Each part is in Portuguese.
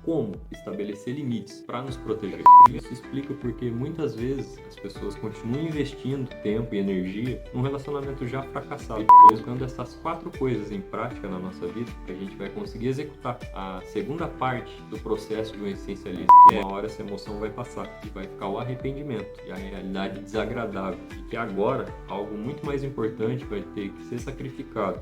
como estabelecer limites para nos proteger. Isso explica porque muitas vezes as pessoas continuam investindo tempo e energia num relacionamento já fracassado. Colocando essas 4 coisas em prática na nossa vida, a gente vai conseguir executar a segunda parte do processo de um essencialista, que é uma hora essa emoção vai passar e vai ficar o arrependimento e a realidade desagradável, e que agora algo muito mais importante vai ter que ser sacrificado.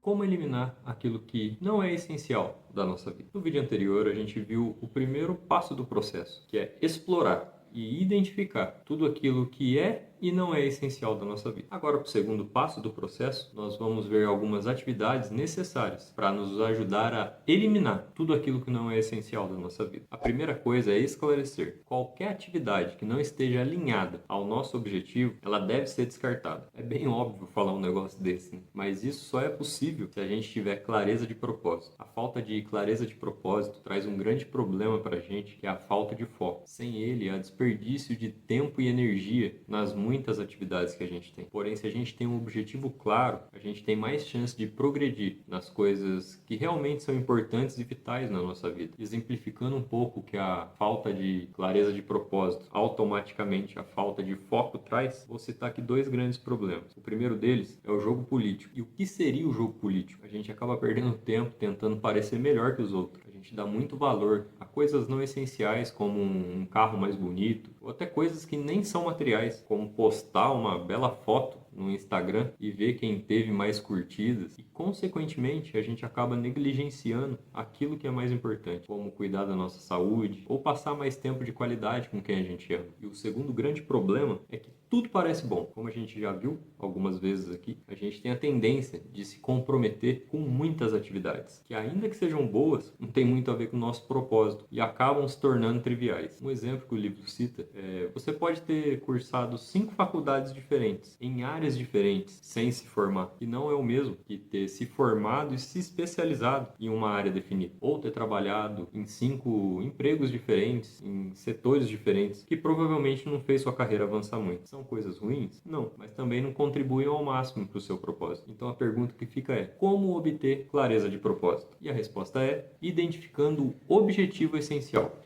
Como eliminar aquilo que não é essencial da nossa vida? No vídeo anterior a gente viu o primeiro passo do processo, que é explorar e identificar tudo aquilo que é e não é essencial da nossa vida. Agora, para o segundo passo do processo, nós vamos ver algumas atividades necessárias para nos ajudar a eliminar tudo aquilo que não é essencial da nossa vida. A primeira coisa é esclarecer. Qualquer atividade que não esteja alinhada ao nosso objetivo, ela deve ser descartada. É bem óbvio falar um negócio desse, né? Mas isso só é possível se a gente tiver clareza de propósito. A falta de clareza de propósito traz um grande problema para a gente, que é a falta de foco. Sem ele, há desperdício de tempo e energia nas muitas atividades que a gente tem. Porém, se a gente tem um objetivo claro, a gente tem mais chance de progredir nas coisas que realmente são importantes e vitais na nossa vida. Exemplificando um pouco que a falta de clareza de propósito, automaticamente a falta de foco traz, vou citar aqui 2 grandes problemas. O primeiro deles é o jogo político. E o que seria o jogo político? A gente acaba perdendo tempo tentando parecer melhor que os outros. A gente dá muito valor a coisas não essenciais, como um carro mais bonito, ou até coisas que nem são materiais, como postar uma bela foto no Instagram e ver quem teve mais curtidas, e consequentemente a gente acaba negligenciando aquilo que é mais importante, como cuidar da nossa saúde ou passar mais tempo de qualidade com quem a gente ama. E o segundo grande problema é que tudo parece bom. Como a gente já viu algumas vezes aqui, a gente tem a tendência de se comprometer com muitas atividades, que ainda que sejam boas, não tem muito a ver com o nosso propósito e acabam se tornando triviais. Um exemplo que o livro cita é: você pode ter cursado 5 faculdades diferentes, em áreas diferentes, sem se formar, e não é o mesmo que ter se formado e se especializado em uma área definida, ou ter trabalhado em 5 empregos diferentes, em setores diferentes, que provavelmente não fez sua carreira avançar muito. São coisas ruins? Não, mas também não contribuem ao máximo para o seu propósito. Então a pergunta que fica é: como obter clareza de propósito? E a resposta é: identificando o objetivo essencial.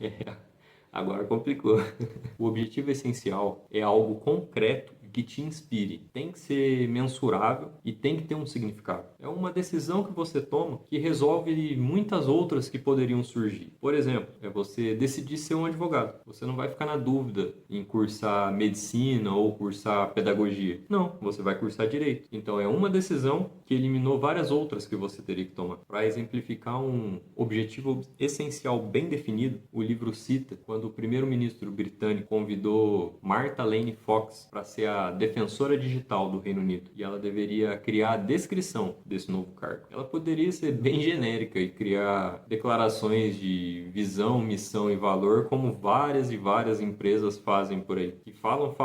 Agora complicou. O objetivo essencial é algo concreto que te inspire. Tem que ser mensurável e tem que ter um significado. É uma decisão que você toma que resolve muitas outras que poderiam surgir. Por exemplo, é você decidir ser um advogado. Você não vai ficar na dúvida em cursar medicina ou cursar pedagogia. Não, você vai cursar direito. Então é uma decisão que eliminou várias outras que você teria que tomar. Para exemplificar um objetivo essencial bem definido, o livro cita quando o primeiro-ministro britânico convidou Martha Lane Fox para ser a defensora digital do Reino Unido, e ela deveria criar a descrição desse novo cargo. Ela poderia ser bem genérica e criar declarações de visão, missão e valor, como várias e várias empresas fazem por aí, que falam,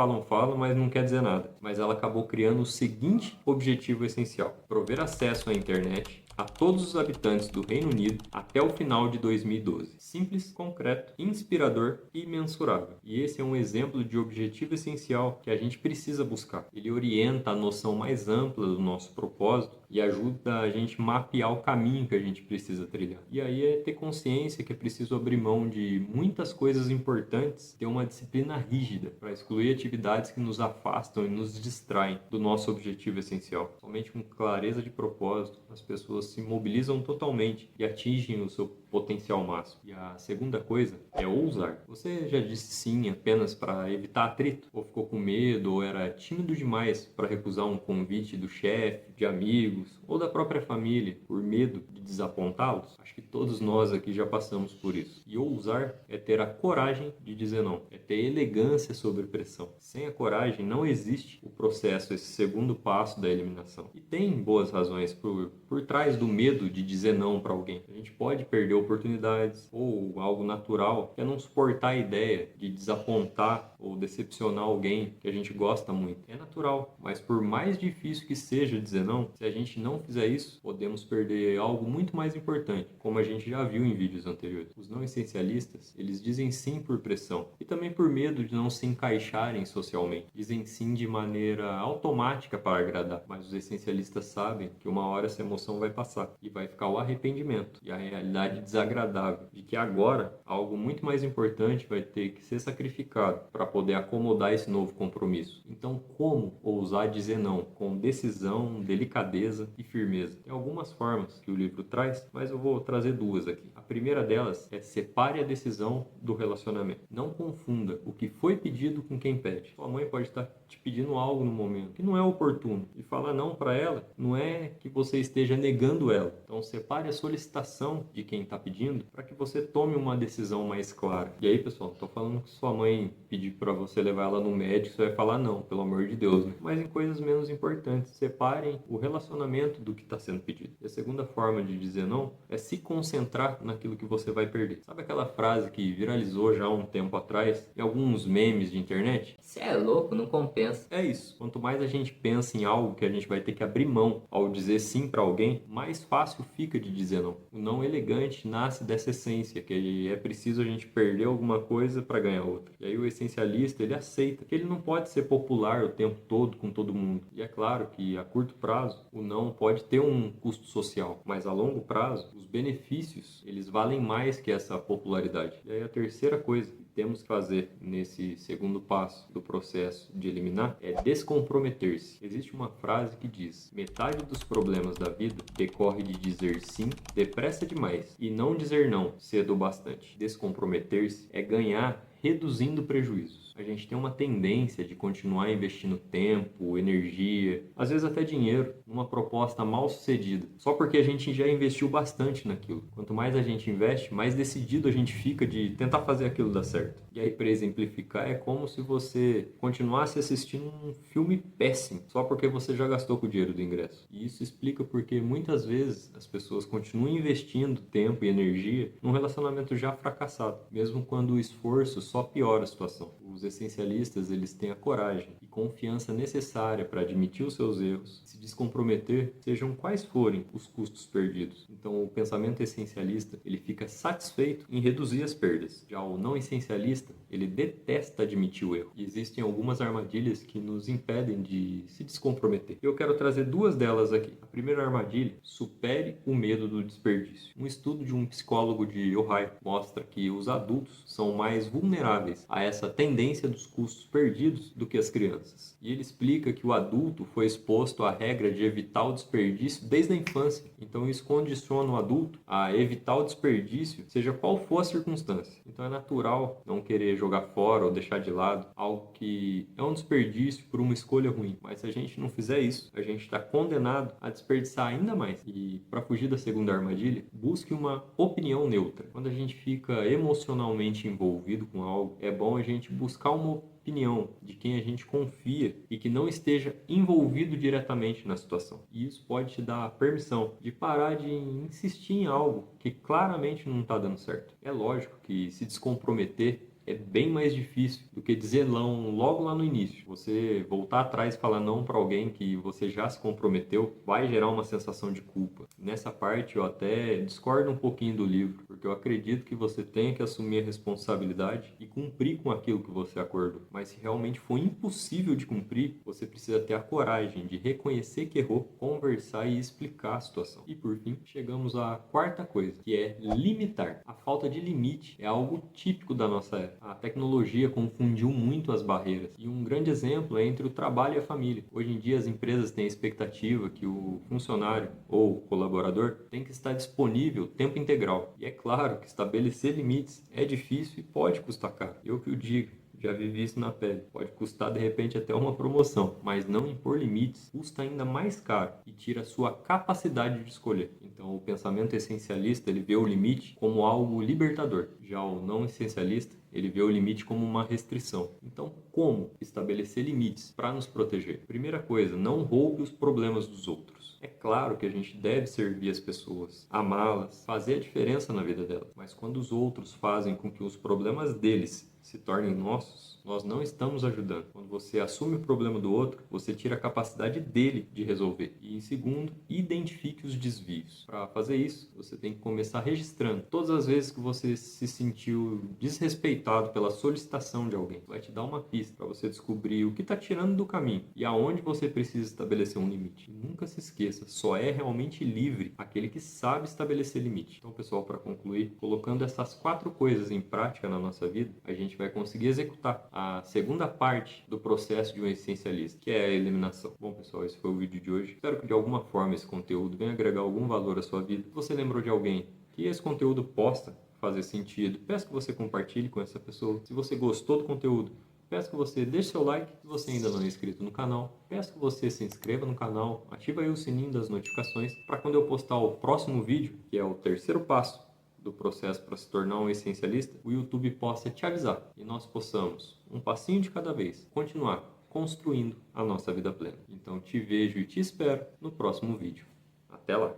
mas não quer dizer nada. Mas ela acabou criando o seguinte objetivo essencial: prover acesso à internet a todos os habitantes do Reino Unido até o final de 2012. Simples, concreto, inspirador e mensurável. E esse é um exemplo de objetivo essencial que a gente precisa buscar. Ele orienta a noção mais ampla do nosso propósito e ajuda a gente mapear o caminho que a gente precisa trilhar. E aí é ter consciência que é preciso abrir mão de muitas coisas importantes, ter uma disciplina rígida para excluir atividades que nos afastam e nos distraem do nosso objetivo essencial. Somente com clareza de propósito, as pessoas se mobilizam totalmente e atingem o seu potencial máximo. E a segunda coisa é ousar. Você já disse sim apenas para evitar atrito? Ou ficou com medo, ou era tímido demais para recusar um convite do chefe, de amigos, ou da própria família, por medo de desapontá-los? Acho que todos nós aqui já passamos por isso. E ousar é ter a coragem de dizer não, é ter elegância sob pressão. Sem a coragem não existe o processo, esse segundo passo da eliminação. E tem boas razões por trás atrás do medo de dizer não para alguém. A gente pode perder oportunidades ou algo natural, que é não suportar a ideia de desapontar ou decepcionar alguém que a gente gosta muito. É natural, mas por mais difícil que seja dizer não, se a gente não fizer isso, podemos perder algo muito mais importante, como a gente já viu em vídeos anteriores. Os não essencialistas, eles dizem sim por pressão e também por medo de não se encaixarem socialmente. Dizem sim de maneira automática para agradar, mas os essencialistas sabem que uma hora essa emoção vai passar e vai ficar o arrependimento e a realidade desagradável de que agora algo muito mais importante vai ter que ser sacrificado para poder acomodar esse novo compromisso. Então, como ousar dizer não com decisão, delicadeza e firmeza? Tem algumas formas que o livro traz, mas eu vou trazer duas aqui. A primeira delas é: separe a decisão do relacionamento. Não confunda o que foi pedido com quem pede. Sua mãe pode estar te pedindo algo no momento que não é oportuno, e falar não para ela não é que você esteja negando ela. Então separe a solicitação de quem está pedindo para que você tome uma decisão mais clara. E aí, pessoal, estou falando que sua mãe pedir para você levar ela no médico, você vai falar não, pelo amor de Deus, né? Mas em coisas menos importantes, separem o relacionamento do que está sendo pedido. E a segunda forma de dizer não é se concentrar naquilo que você vai perder. Sabe aquela frase que viralizou já há um tempo atrás em alguns memes de internet? Você é louco, não compensa. É isso. Quanto mais a gente pensa em algo que a gente vai ter que abrir mão ao dizer sim para alguém, mais fácil fica de dizer não. O não elegante nasce dessa essência, que é preciso a gente perder alguma coisa para ganhar outra. E aí o essencialista, ele aceita que ele não pode ser popular o tempo todo com todo mundo. E é claro que a curto prazo o não pode ter um custo social, mas a longo prazo os benefícios, eles valem mais que essa popularidade. E aí a terceira coisa que temos que fazer nesse segundo passo do processo de eliminar é descomprometer-se. Existe uma frase que diz: metade dos problemas da vida decorre de dizer sim depressa demais e não dizer não cedo o bastante. Descomprometer-se é ganhar reduzindo prejuízos. A gente tem uma tendência de continuar investindo tempo, energia, às vezes até dinheiro, numa proposta mal sucedida, só porque a gente já investiu bastante naquilo. Quanto mais a gente investe, mais decidido a gente fica de tentar fazer aquilo dar certo. E aí, para exemplificar, é como se você continuasse assistindo um filme péssimo, só porque você já gastou com o dinheiro do ingresso. E isso explica porque muitas vezes as pessoas continuam investindo tempo e energia num relacionamento já fracassado, mesmo quando o esforço só piora a situação. Os essencialistas, eles têm a coragem e confiança necessária para admitir os seus erros, se descomprometer, sejam quais forem os custos perdidos. Então, o pensamento essencialista, ele fica satisfeito em reduzir as perdas. Já o não essencialista, ele detesta admitir o erro. E existem algumas armadilhas que nos impedem de se descomprometer. Eu quero trazer duas delas aqui. A primeira armadilha: supere o medo do desperdício. Um estudo de um psicólogo de Ohio mostra que os adultos são mais vulneráveis a essa tendência dos custos perdidos do que as crianças. E ele explica que o adulto foi exposto à regra de evitar o desperdício desde a infância. Então isso condiciona o adulto a evitar o desperdício, seja qual for a circunstância. Então é natural não querer jogar fora ou deixar de lado algo que é um desperdício por uma escolha ruim. Mas se a gente não fizer isso, a gente está condenado a desperdiçar ainda mais. E para fugir da segunda armadilha, busque uma opinião neutra. Quando a gente fica emocionalmente envolvido com algo, é bom a gente buscar uma opinião de quem a gente confia e que não esteja envolvido diretamente na situação. E isso pode te dar a permissão de parar de insistir em algo que claramente não está dando certo. É lógico que se descomprometer é bem mais difícil do que dizer não logo lá no início. Você voltar atrás e falar não para alguém que você já se comprometeu vai gerar uma sensação de culpa. Nessa parte eu até discordo um pouquinho do livro, porque eu acredito que você tem que assumir a responsabilidade e cumprir com aquilo que você acordou. Mas se realmente for impossível de cumprir, você precisa ter a coragem de reconhecer que errou, conversar e explicar a situação. E por fim, chegamos à quarta coisa, que é limitar. A falta de limite é algo típico da nossa era. A tecnologia confundiu muito as barreiras. E um grande exemplo é entre o trabalho e a família. Hoje em dia as empresas têm a expectativa que o funcionário ou colaborador tem que estar disponível tempo integral. E é claro que estabelecer limites é difícil e pode custar caro. Eu que o digo. Já vivi isso na pele. Pode custar de repente até uma promoção, mas não impor limites custa ainda mais caro e tira a sua capacidade de escolher. Então o pensamento essencialista, ele vê o limite como algo libertador. Já o não essencialista, ele vê o limite como uma restrição. Então como estabelecer limites para nos proteger. Primeira coisa, não roube os problemas dos outros. É claro que a gente deve servir as pessoas, amá-las, fazer a diferença na vida delas. Mas quando os outros fazem com que os problemas deles se tornem nossos, nós não estamos ajudando. Quando você assume o problema do outro, você tira a capacidade dele de resolver. E em segundo, identifique os desvios. Para fazer isso, você tem que começar registrando todas as vezes que você se sentiu desrespeitado pela solicitação de alguém. Vai te dar uma pista para você descobrir o que está tirando do caminho e aonde você precisa estabelecer um limite. E nunca se esqueça, só é realmente livre aquele que sabe estabelecer limite. Então, pessoal, para concluir, colocando essas 4 coisas em prática na nossa vida, a gente vai conseguir executar a segunda parte do processo de um essencialista, que é a eliminação. Bom, pessoal, esse foi o vídeo de hoje. Espero que de alguma forma esse conteúdo venha agregar algum valor à sua vida. Se você lembrou de alguém que esse conteúdo possa fazer sentido, peço que você compartilhe com essa pessoa. Se você gostou do conteúdo, peço que você deixe seu like. Se você ainda não é inscrito no canal, peço que você se inscreva no canal, ative aí o sininho das notificações para quando eu postar o próximo vídeo, que é o terceiro passo do processo para se tornar um essencialista, o YouTube possa te avisar e nós possamos, um passinho de cada vez, continuar construindo a nossa vida plena. Então te vejo e te espero no próximo vídeo. Até lá!